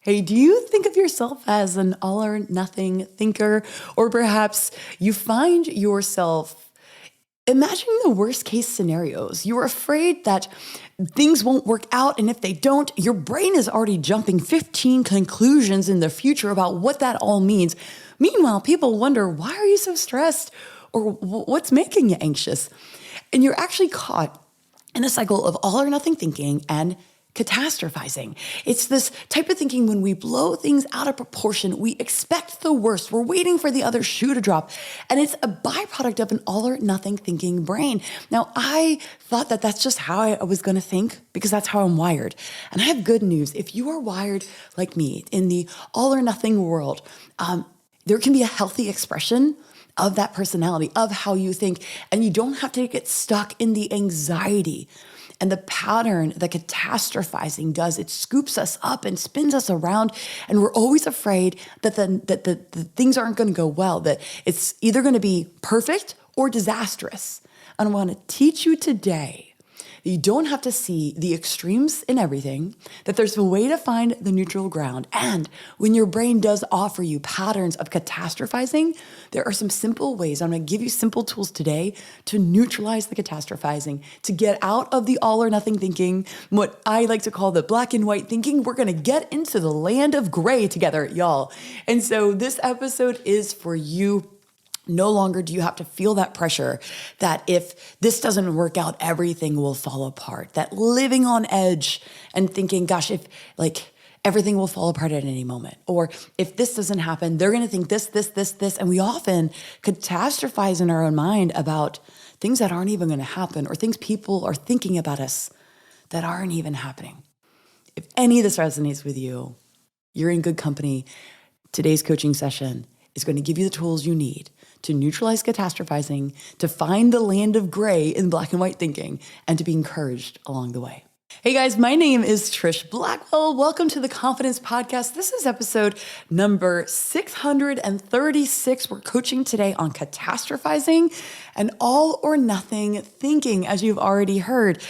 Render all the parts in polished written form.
Hey, do you think of yourself as an all or nothing thinker? Or perhaps you find yourself imagining the worst case scenarios. You're afraid that things won't work out. And if they don't, your brain is already jumping 15 conclusions in the future about what that all means. Meanwhile, people wonder, why are you so stressed? Or what's making you anxious? And you're actually caught in a cycle of all or nothing thinking and catastrophizing. It's this type of thinking when we blow things out of proportion, we expect the worst, we're waiting for the other shoe to drop, and it's a byproduct of an all or nothing thinking brain. Now, I thought that that's just how I was going to think because that's how I'm wired. And I have good news. If you are wired like me in the all or nothing world, there can be a healthy expression of that personality, of how you think, and you don't have to get stuck in the anxiety and the pattern that catastrophizing does. It scoops us up and spins us around, and we're always afraid that the things aren't going to go well, that it's either going to be perfect or disastrous. And I want to teach you today that you don't have to see the extremes in everything, that there's a way to find the neutral ground. And when your brain does offer you patterns of catastrophizing, there are some simple ways. I'm going to give you simple tools today to neutralize the catastrophizing, to get out of the all or nothing thinking, what I like to call the black and white thinking. We're going to get into the land of gray together, y'all. And so this episode is for you. No longer do you have to feel that pressure that if this doesn't work out, everything will fall apart. That living on edge and thinking, gosh, if everything will fall apart at any moment. Or if this doesn't happen, they're going to think this. And we often catastrophize in our own mind about things that aren't even going to happen or things people are thinking about us that aren't even happening. If any of this resonates with you, you're in good company. Today's coaching session is going to give you the tools you need to neutralize catastrophizing, to find the land of gray in black and white thinking, and to be encouraged along the way. Hey guys, my name is Trish Blackwell. Welcome to the Confidence Podcast. This is episode number 636. We're coaching today on catastrophizing and all or nothing thinking, as you've already heard.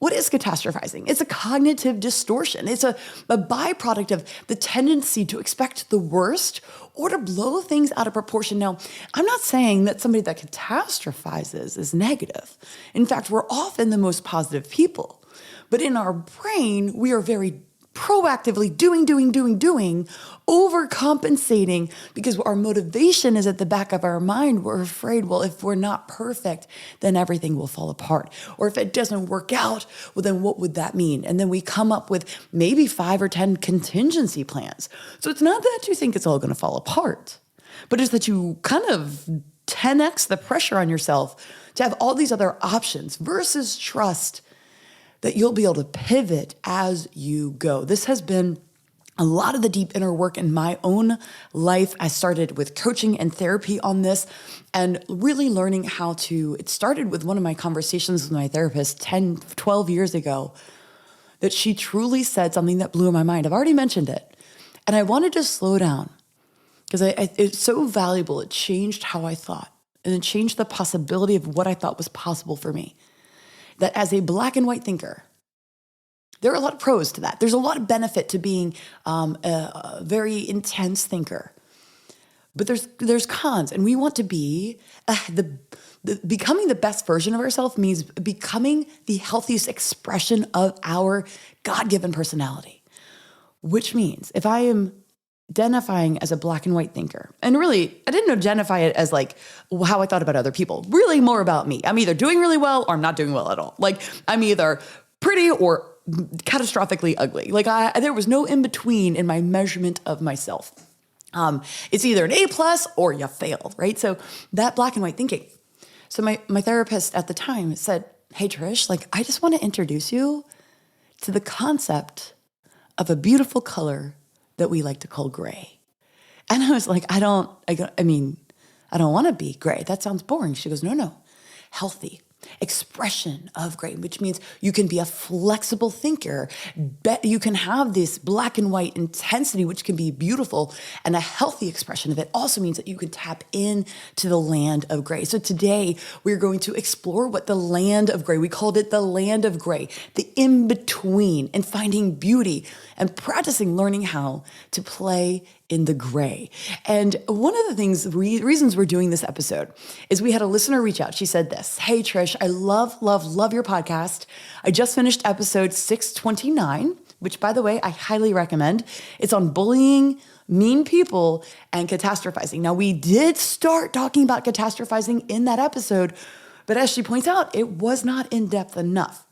What is catastrophizing? It's a cognitive distortion. It's a byproduct of the tendency to expect the worst or to blow things out of proportion. Now, I'm not saying that somebody that catastrophizes is negative. In fact, we're often the most positive people. But in our brain, we are very proactively doing, overcompensating because our motivation is at the back of our mind. We're afraid, well, if we're not perfect, then everything will fall apart. Or if it doesn't work out, well, then what would that mean? And then we come up with maybe 5 or 10 contingency plans. So it's not that you think it's all going to fall apart, but it's that you kind of 10x the pressure on yourself to have all these other options versus trust that you'll be able to pivot as you go. This has been a lot of the deep inner work in my own life. I started with coaching and therapy on this and really learning it started with one of my conversations with my therapist 10, 12 years ago, that she truly said something that blew my mind. I've already mentioned it. And I wanted to slow down because it's so valuable. It changed how I thought, and it changed the possibility of what I thought was possible for me. That as a black and white thinker, there are a lot of pros to that. There's a lot of benefit to being a very intense thinker. But there's cons, and we want to be becoming the best version of ourselves means becoming the healthiest expression of our God-given personality, which means if I am identifying as a black and white thinker, and really, I didn't identify it as like how I thought about other people, really more about me. I'm either doing really well or I'm not doing well at all. Like I'm either pretty or catastrophically ugly. There was no in between in my measurement of myself. It's either an A+ or you failed, right? So that black and white thinking. So my therapist at the time said, hey Trish, I just want to introduce you to the concept of a beautiful color that we like to call gray. And I was like, I don't want to be gray. That sounds boring. She goes, no, healthy. expression of gray, which means you can be a flexible thinker. You can have this black and white intensity, which can be beautiful, and a healthy expression of it also means that you can tap into the land of gray. So today we're going to explore what the land of gray, we called it the land of gray, the in-between, and finding beauty and practicing learning how to play in the gray. And one of the things, reasons we're doing this episode is we had a listener reach out. She said this: "Hey Trish, I love your podcast. I just finished episode 629, which by the way, I highly recommend. It's on bullying, mean people, and catastrophizing." Now we did start talking about catastrophizing in that episode, but as she points out, it was not in depth enough.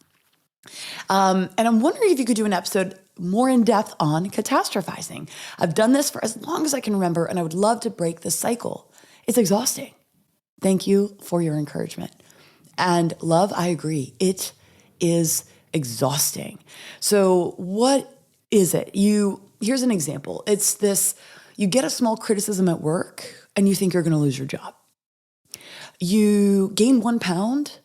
And I'm wondering if you could do an episode more in depth on catastrophizing. I've done this for as long as I can remember, and I would love to break the cycle. It's exhausting. Thank you for your encouragement. And love, I agree. It is exhausting. So what is it? Here's an example. It's this: you get a small criticism at work and you think you're going to lose your job. You gain 1 pound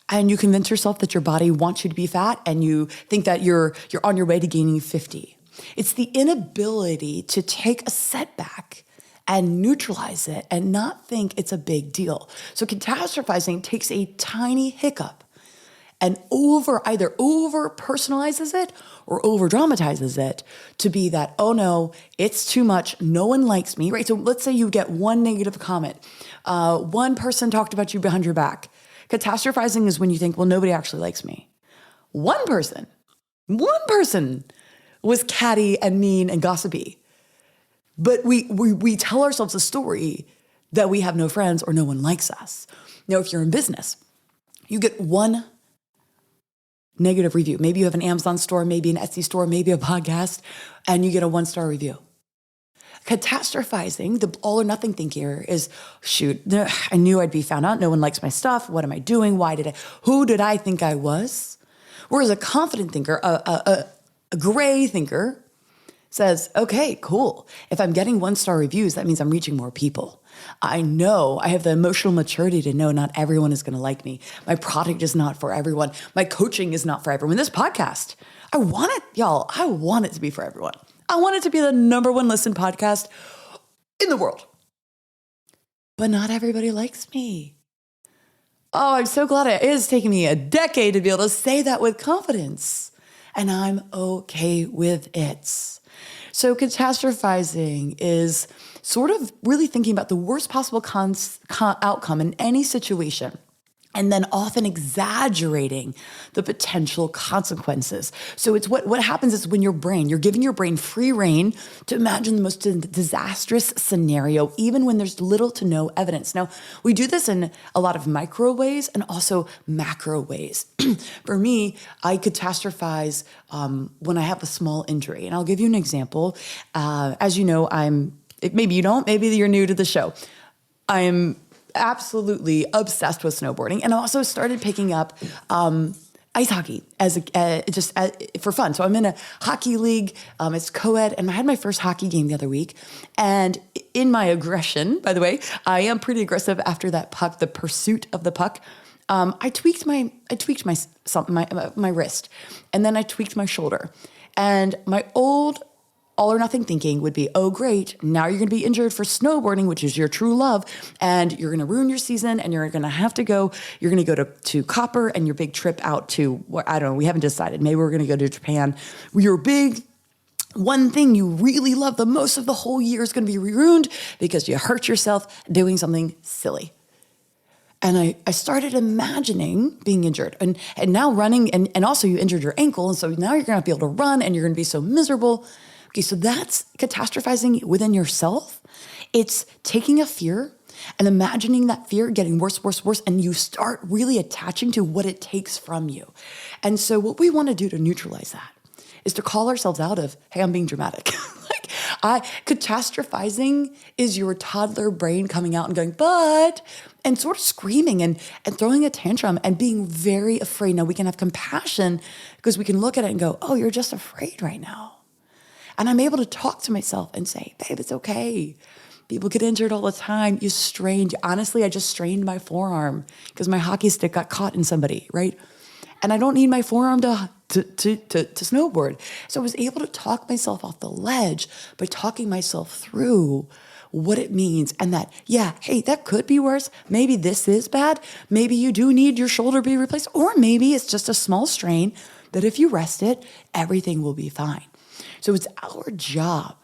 and you convince yourself that your body wants you to be fat, and you think that you're on your way to gaining 50. It's the inability to take a setback and neutralize it and not think it's a big deal. So catastrophizing takes a tiny hiccup and either over personalizes it or over dramatizes it to be that, oh no, it's too much, no one likes me, right? So let's say you get one negative comment. One person talked about you behind your back. Catastrophizing is when you think, well, nobody actually likes me. One person was catty and mean and gossipy. But we tell ourselves a story that we have no friends or no one likes us. Now, if you're in business, you get one negative review. Maybe you have an Amazon store, maybe an Etsy store, maybe a podcast, and you get a 1-star review. Catastrophizing, the all or nothing thinker, is, shoot, I knew I'd be found out. No one likes my stuff. What am I doing? Who did I think I was? Whereas a confident thinker, a gray thinker, says, okay, cool. If I'm getting 1-star reviews, that means I'm reaching more people. I know I have the emotional maturity to know not everyone is going to like me. My product is not for everyone. My coaching is not for everyone. This podcast, I want it to be for everyone. I want it to be the #1 listened podcast in the world. But not everybody likes me. Oh, I'm so glad it is taking me a decade to be able to say that with confidence. And I'm okay with it. So catastrophizing is sort of really thinking about the worst possible outcome in any situation, and then often exaggerating the potential consequences. So it's what happens is when you're giving your brain free rein to imagine the most disastrous scenario, even when there's little to no evidence. Now, we do this in a lot of micro ways and also macro ways. For me, I catastrophize when I have a small injury. And I'll give you an example. As you know, maybe you don't, maybe you're new to the show. I'm absolutely obsessed with snowboarding, and I also started picking up ice hockey for fun. So I'm in a hockey league. It's co-ed, and I had my first hockey game the other week. And in my aggression, by the way, I am pretty aggressive after that puck, the pursuit of the puck. I tweaked my wrist, and then I tweaked my shoulder. And my old all or nothing thinking would be, oh, great, now you're going to be injured for snowboarding, which is your true love, and you're going to ruin your season, and you're going to go to Copper and your big trip out to, I don't know, we haven't decided. Maybe we're going to go to Japan. Your big one thing you really love the most of the whole year is going to be ruined because you hurt yourself doing something silly. And I started imagining being injured and now running, and also you injured your ankle, and so now you're going to have to be able to run, and you're going to be so miserable. Okay, so that's catastrophizing within yourself. It's taking a fear and imagining that fear getting worse, and you start really attaching to what it takes from you. And so what we want to do to neutralize that is to call ourselves out of, hey, I'm being dramatic. Catastrophizing is your toddler brain coming out and going, and sort of screaming and throwing a tantrum and being very afraid. Now we can have compassion because we can look at it and go, oh, you're just afraid right now. And I'm able to talk to myself and say, babe, it's okay. People get injured all the time. You strained. Honestly, I just strained my forearm because my hockey stick got caught in somebody, right? And I don't need my forearm to snowboard. So I was able to talk myself off the ledge by talking myself through what it means. And that, yeah, hey, that could be worse. Maybe this is bad. Maybe you do need your shoulder to be replaced. Or maybe it's just a small strain that if you rest it, everything will be fine. So it's our job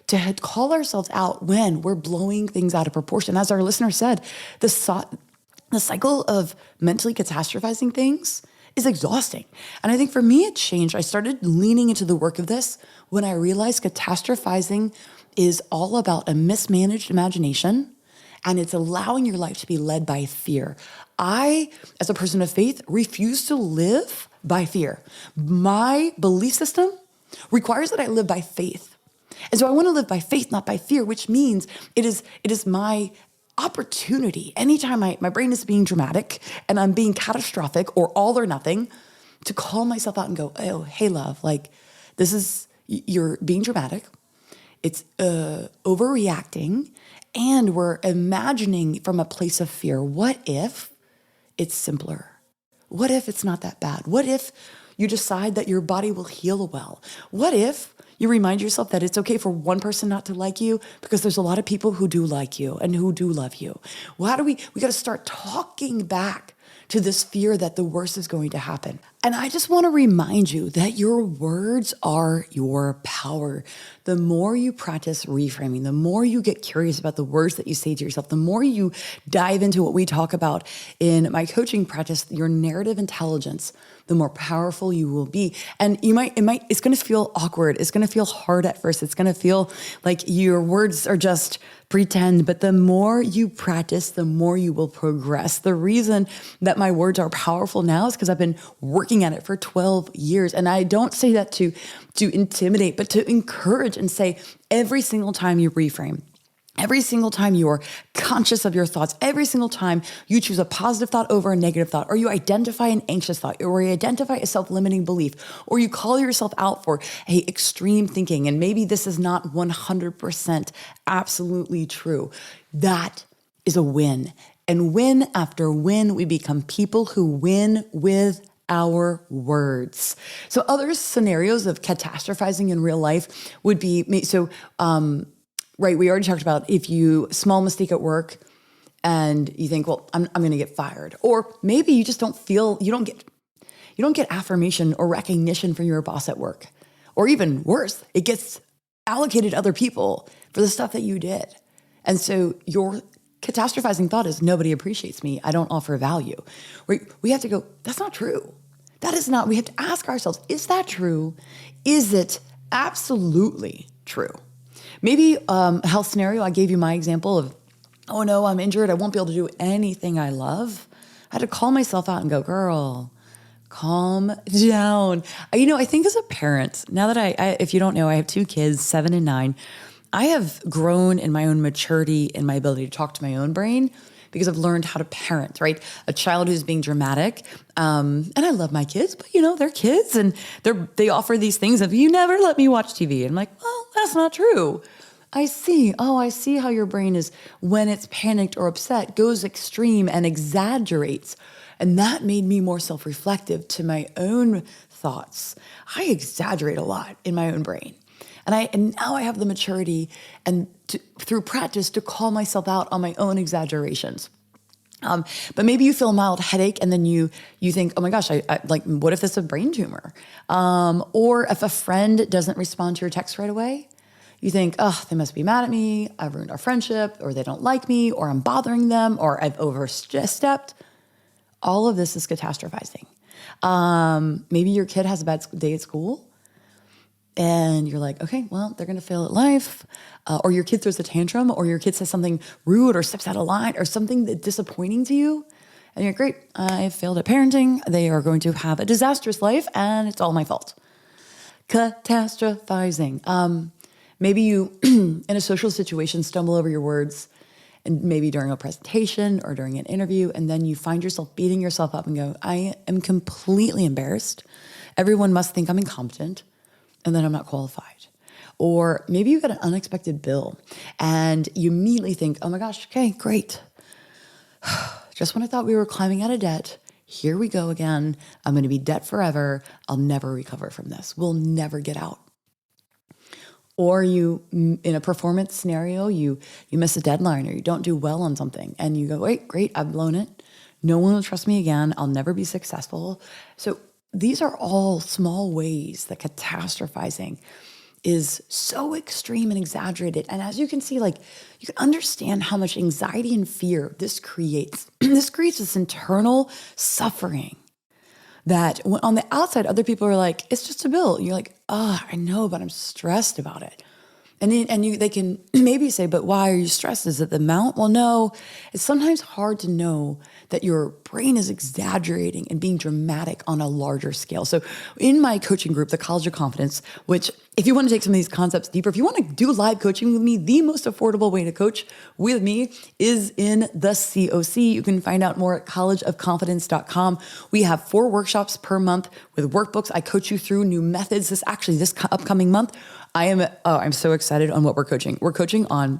to call ourselves out when we're blowing things out of proportion. As our listener said, the cycle of mentally catastrophizing things is exhausting. And I think for me, it changed. I started leaning into the work of this when I realized catastrophizing is all about a mismanaged imagination, and it's allowing your life to be led by fear. I, as a person of faith, refuse to live by fear. My belief system requires that I live by faith. And so I want to live by faith, not by fear, which means it is my opportunity anytime my brain is being dramatic and I'm being catastrophic or all or nothing, to call myself out and go, oh, hey, love, like you're being dramatic. It's overreacting, and we're imagining from a place of fear. What if it's simpler? What if it's not that bad? What if you decide that your body will heal well? What if you remind yourself that it's okay for one person not to like you because there's a lot of people who do like you and who do love you? Well, how do we got to start talking back to this fear that the worst is going to happen. And I just want to remind you that your words are your power. The more you practice reframing, the more you get curious about the words that you say to yourself, the more you dive into what we talk about in my coaching practice, your narrative intelligence, the more powerful you will be. And it's going to feel awkward. It's going to feel hard at first. It's going to feel like your words are just pretend, but the more you practice, the more you will progress. The reason that my words are powerful now is because I've been working at it for 12 years. And I don't say that to intimidate, but to encourage and say every single time you reframe, every single time you're conscious of your thoughts, every single time you choose a positive thought over a negative thought, or you identify an anxious thought, or you identify a self-limiting belief, or you call yourself out for, hey, extreme thinking, and maybe this is not 100% absolutely true, that is a win. And win after win, we become people who win with our words. So other scenarios of catastrophizing in real life would be, right, we already talked about if you small mistake at work and you think, well, I'm going to get fired, or maybe you just don't feel you don't get affirmation or recognition from your boss at work, or even worse, it gets allocated to other people for the stuff that you did, and so your catastrophizing thought is nobody appreciates me. I don't offer value. We have to go, that's not true. That is not. We have to ask ourselves, is that true? Is it absolutely true? Maybe a health scenario, I gave you my example of, oh no, I'm injured. I won't be able to do anything I love. I had to call myself out and go, girl, calm down. I think as a parent, now that I if you don't know, I have two kids, 7 and 9. I have grown in my own maturity and my ability to talk to my own brain because I've learned how to parent, right? A child who's being dramatic. And I love my kids, but they're kids and they offer these things of, you never let me watch TV. And I'm like, well, that's not true. I see how your brain is, when it's panicked or upset, goes extreme and exaggerates. And that made me more self-reflective to my own thoughts. I exaggerate a lot in my own brain. And now I have the maturity and through practice to call myself out on my own exaggerations. But maybe you feel a mild headache and then you think, oh my gosh, I what if this is a brain tumor? Or if a friend doesn't respond to your text right away, you think, oh, they must be mad at me. I've ruined our friendship, or they don't like me, or I'm bothering them, or I've overstepped. All of this is catastrophizing. Maybe your kid has a bad day at school. And you're like, okay, well, they're going to fail at life. Or your kid throws a tantrum, or your kid says something rude or steps out of line or something that's disappointing to you. And you're great. I failed at parenting. They are going to have a disastrous life and it's all my fault. Catastrophizing. Maybe you, in a social situation, stumble over your words, and maybe during a presentation or during an interview, and then you find yourself beating yourself up and go, I am completely embarrassed. Everyone must think I'm incompetent. And then I'm not qualified. Or maybe you got an unexpected bill and you immediately think, oh my gosh, okay, great. Just when I thought we were climbing out of debt, here we go again. I'm going to be debt forever. I'll never recover from this. We'll never get out. Or you, in a performance scenario, you miss a deadline or you don't do well on something and you go, wait, great, I've blown it. No one will trust me again. I'll never be successful. So these are all small ways that catastrophizing is so extreme and exaggerated. And as you can see, like, you can understand how much anxiety and fear this creates. This creates this internal suffering that on the outside, other people are like, it's just a bill. You're like, oh, I know, but I'm stressed about it. They can maybe say, but why are you stressed? Is it the amount? Well, no, it's sometimes hard to know that your brain is exaggerating and being dramatic on a larger scale. So in my coaching group, the College of Confidence, which if you want to take some of these concepts deeper, if you want to do live coaching with me, the most affordable way to coach with me is in the COC. You can find out more at collegeofconfidence.com. We have 4 workshops per month with workbooks. I coach you through new methods. This upcoming month, I'm so excited on what we're coaching. We're coaching on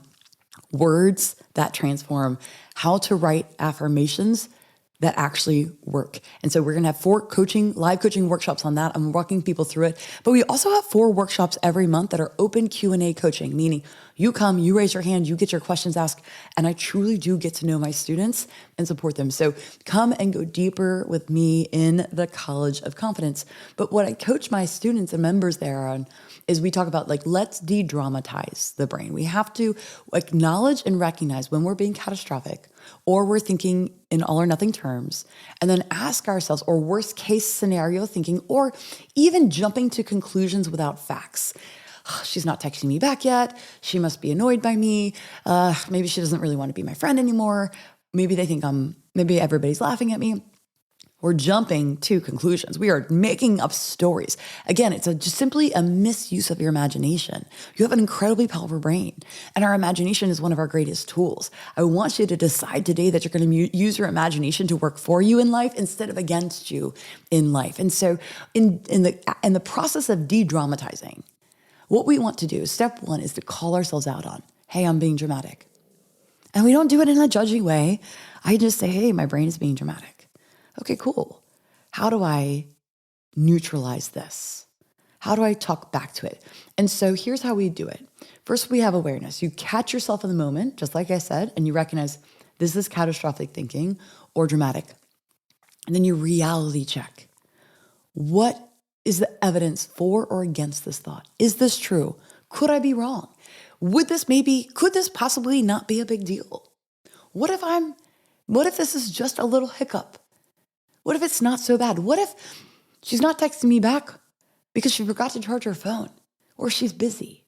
words that transform, how to write affirmations that actually work. And so we're going to have 4 live coaching workshops on that. I'm walking people through it. But we also have 4 workshops every month that are open Q&A coaching, meaning you come, you raise your hand, you get your questions asked, and I truly do get to know my students and support them. So come and go deeper with me in the College of Confidence. But what I coach my students and members there on is we talk about, like, let's de-dramatize the brain. We have to acknowledge and recognize when we're being catastrophic or we're thinking in all or nothing terms, and then ask ourselves, or worst case scenario thinking, or even jumping to conclusions without facts. She's not texting me back yet. She must be annoyed by me. Maybe she doesn't really want to be my friend anymore. Maybe they think maybe everybody's laughing at me. We're jumping to conclusions. We are making up stories. Again, it's just simply a misuse of your imagination. You have an incredibly powerful brain, and our imagination is one of our greatest tools. I want you to decide today that you're going to use your imagination to work for you in life instead of against you in life. And so in the process of de-dramatizing, what we want to do, step 1, is to call ourselves out on, hey, I'm being dramatic. And we don't do it in a judgy way. I just say, hey, my brain is being dramatic. Okay, cool. How do I neutralize this? How do I talk back to it? And so here's how we do it. First, we have awareness. You catch yourself in the moment, just like I said, and you recognize this is catastrophic thinking or dramatic. And then you reality check. What is the evidence for or against this thought? Is this true? Could I be wrong? Could this possibly not be a big deal? What if this is just a little hiccup? What if it's not so bad? What if she's not texting me back because she forgot to charge her phone or she's busy?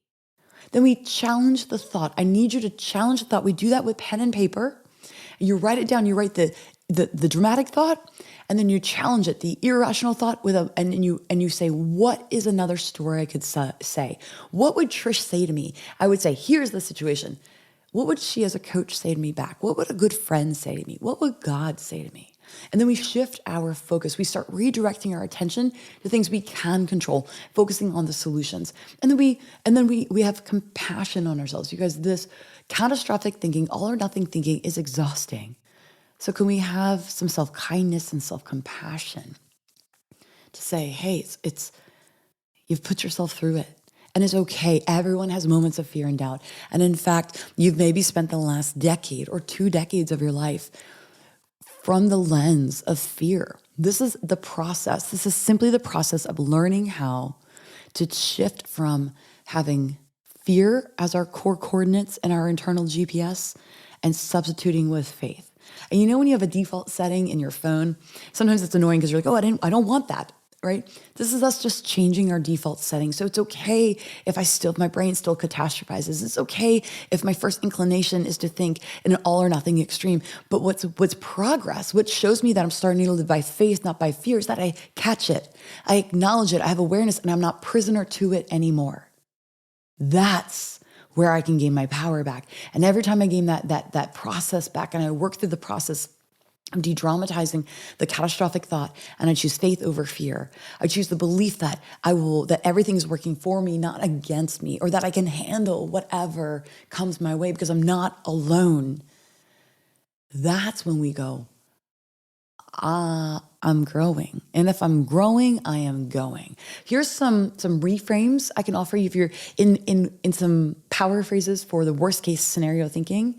Then we challenge the thought. I need you to challenge the thought. We do that with pen and paper. You write it down. You write the dramatic thought, and then you challenge it, the irrational thought, and you say, what is another story I could say? What would Trish say to me? I would say, here's the situation. What would she as a coach say to me back? What would a good friend say to me? What would God say to me? And then we shift our focus. We start redirecting our attention to things we can control, focusing on the solutions. And then we have compassion on ourselves. You guys, this catastrophic thinking, all or nothing thinking is exhausting. So can we have some self-kindness and self-compassion to say, hey, it's you've put yourself through it. And it's okay. Everyone has moments of fear and doubt. And in fact, you've maybe spent the last decade or 2 decades of your life from the lens of fear. This is the process. This is simply the process of learning how to shift from having fear as our core coordinates in our internal GPS and substituting with faith. And you know, when you have a default setting in your phone, sometimes it's annoying because you're like, oh, I don't want that, right? This is us just changing our default setting. So it's okay if my brain still catastrophizes. It's okay if my first inclination is to think in an all or nothing extreme. But what's progress, what shows me that I'm starting to live by faith, not by fear, is that I catch it. I acknowledge it. I have awareness, and I'm not prisoner to it anymore. That's where I can gain my power back. And every time I gain that process back and I work through the process I'm de-dramatizing the catastrophic thought, and I choose faith over fear. I choose the belief that that everything is working for me, not against me, or that I can handle whatever comes my way because I'm not alone. That's when we go, I'm growing. And if I'm growing, I am going. Here's some reframes I can offer you if you're in some power phrases for the worst case scenario thinking.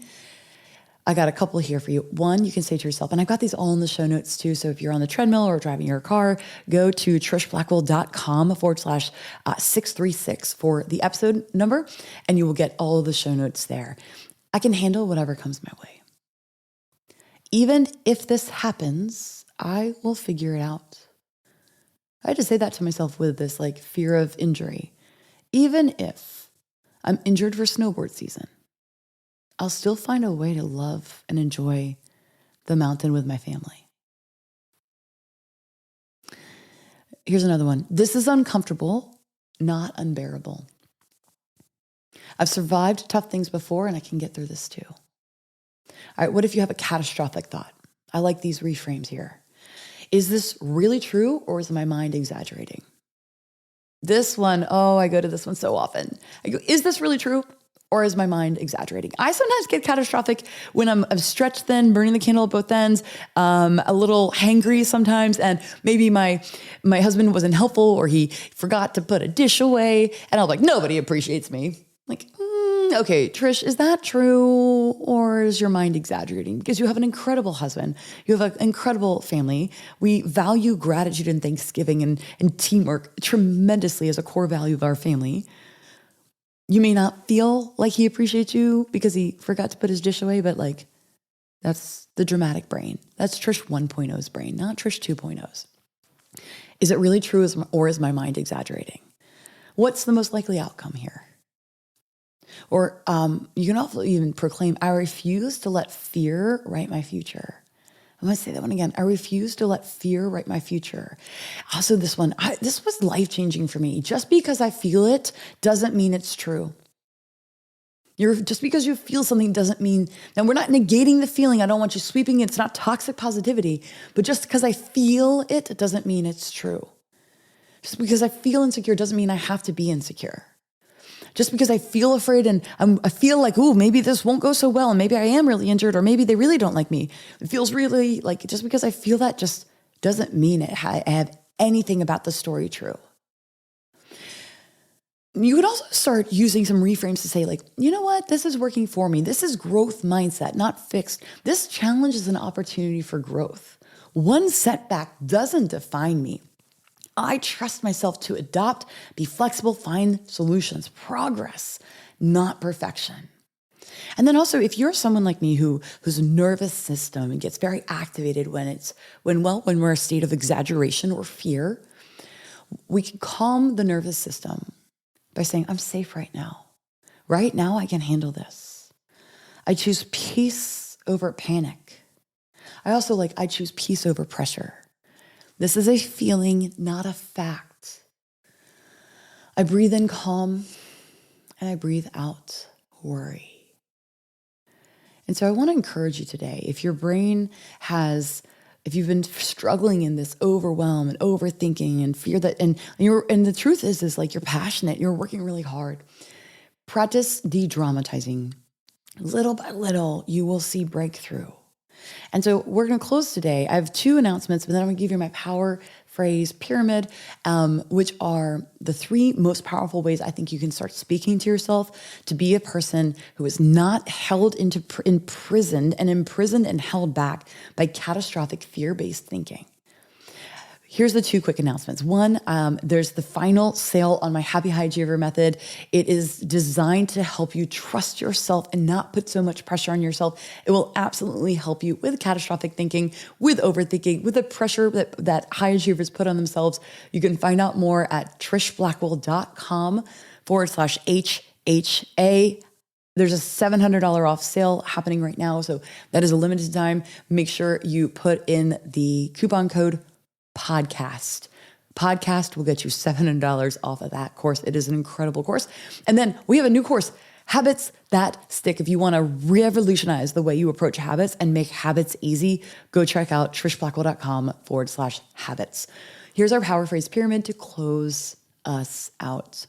I got a couple here for you. One, you can say to yourself, and I've got these all in the show notes too. So if you're on the treadmill or driving your car, go to trishblackwell.com/636 for the episode number, and you will get all of the show notes there. I can handle whatever comes my way. Even if this happens, I will figure it out. I had to say that to myself with this like fear of injury. Even if I'm injured for snowboard season, I'll still find a way to love and enjoy the mountain with my family. Here's another one. This is uncomfortable, not unbearable. I've survived tough things before and I can get through this too. All right, what if you have a catastrophic thought? I like these reframes here. Is this really true or is my mind exaggerating? This one, I go to this one so often. I go, is this really true? Or is my mind exaggerating? I sometimes get catastrophic when I'm stretched thin, burning the candle at both ends, a little hangry sometimes, and maybe my husband wasn't helpful or he forgot to put a dish away, and I'm like, nobody appreciates me. Like, okay, Trish, is that true? Or is your mind exaggerating? Because you have an incredible husband. You have an incredible family. We value gratitude and thanksgiving and teamwork tremendously as a core value of our family. You may not feel like he appreciates you because he forgot to put his dish away, but like, that's the dramatic brain. That's Trish 1.0's brain, not Trish 2.0's. Is it really true or is my mind exaggerating? What's the most likely outcome here? Or you can also even proclaim, I refuse to let fear write my future. I'm going to say that one again. I refuse to let fear write my future. Also, this one, this was life-changing for me. Just because I feel it doesn't mean it's true. Just because you feel something doesn't mean, now we're not negating the feeling. I don't want you sweeping it. It's not toxic positivity. But just because I feel it doesn't mean it's true. Just because I feel insecure doesn't mean I have to be insecure. Just because I feel afraid and I feel like, maybe this won't go so well, and maybe I am really injured, or maybe they really don't like me. It feels really like, just because I feel that just doesn't mean I have anything about the story true. You could also start using some reframes to say like, you know what, this is working for me. This is growth mindset, not fixed. This challenge is an opportunity for growth. One setback doesn't define me. I trust myself to adopt, be flexible, find solutions, progress, not perfection. And then also, if you're someone like me whose nervous system gets very activated when we're a state of exaggeration or fear, we can calm the nervous system by saying, I'm safe right now. Right now, I can handle this. I choose peace over panic. I choose peace over pressure. This is a feeling, not a fact. I breathe in calm and I breathe out worry. And so I want to encourage you today, if you've been struggling in this overwhelm and overthinking and fear and the truth is like you're passionate, you're working really hard. Practice de-dramatizing. Little by little, you will see breakthrough. And so we're going to close today. I have 2 announcements, but then I'm going to give you my power phrase pyramid, which are the 3 most powerful ways I think you can start speaking to yourself to be a person who is not imprisoned and held back by catastrophic fear-based thinking. Here's the 2 quick announcements. One, there's the final sale on my Happy High Achiever method. It is designed to help you trust yourself and not put so much pressure on yourself. It will absolutely help you with catastrophic thinking, with overthinking, with the pressure that high achievers put on themselves. You can find out more at trishblackwell.com/HHA. There's a $700 off sale happening right now. So that is a limited time. Make sure you put in the coupon code podcast. Podcast will get you $700 off of that course. It is an incredible course. And then we have a new course, Habits that stick. If you want to revolutionize the way you approach habits and make habits easy, go check out trishblackwell.com/habits. Here's our power phrase pyramid to close us out.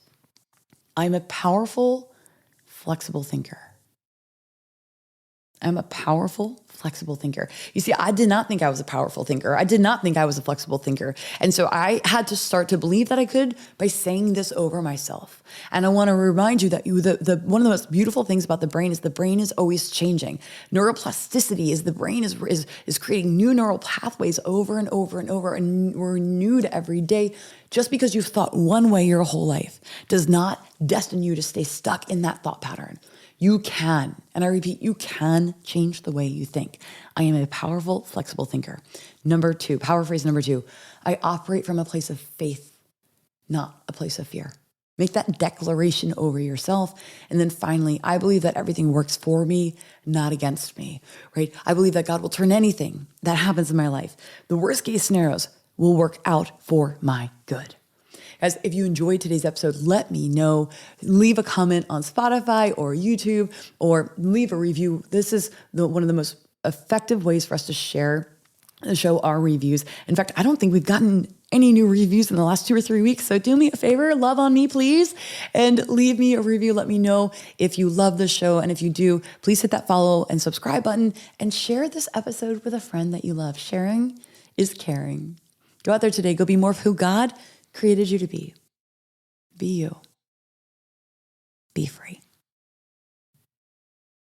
I'm a powerful, flexible thinker. I'm a powerful, flexible thinker. You see, I did not think I was a powerful thinker. I did not think I was a flexible thinker. And so I had to start to believe that I could by saying this over myself. And I want to remind you that one of the most beautiful things about the brain is always changing. Neuroplasticity is the brain is creating new neural pathways over and over and over, and we're renewed every day. Just because you've thought one way your whole life does not destine you to stay stuck in that thought pattern. You can, and I repeat, you can change the way you think. I am a powerful, flexible thinker. Power phrase number 2, I operate from a place of faith, not a place of fear. Make that declaration over yourself. And then finally, I believe that everything works for me, not against me, right? I believe that God will turn anything that happens in my life. The worst case scenarios will work out for my good. Guys, if you enjoyed today's episode, let me know. Leave a comment on Spotify or YouTube, or leave a review. This is one of the most effective ways for us to show our reviews. In fact, I don't think we've gotten any new reviews in the last 2 or 3 weeks. So do me a favor, love on me, please, and leave me a review. Let me know if you love the show. And if you do, please hit that follow and subscribe button and share this episode with a friend that you love. Sharing is caring. Go out there today. Go be more of who God created you to be. Be you. Be free.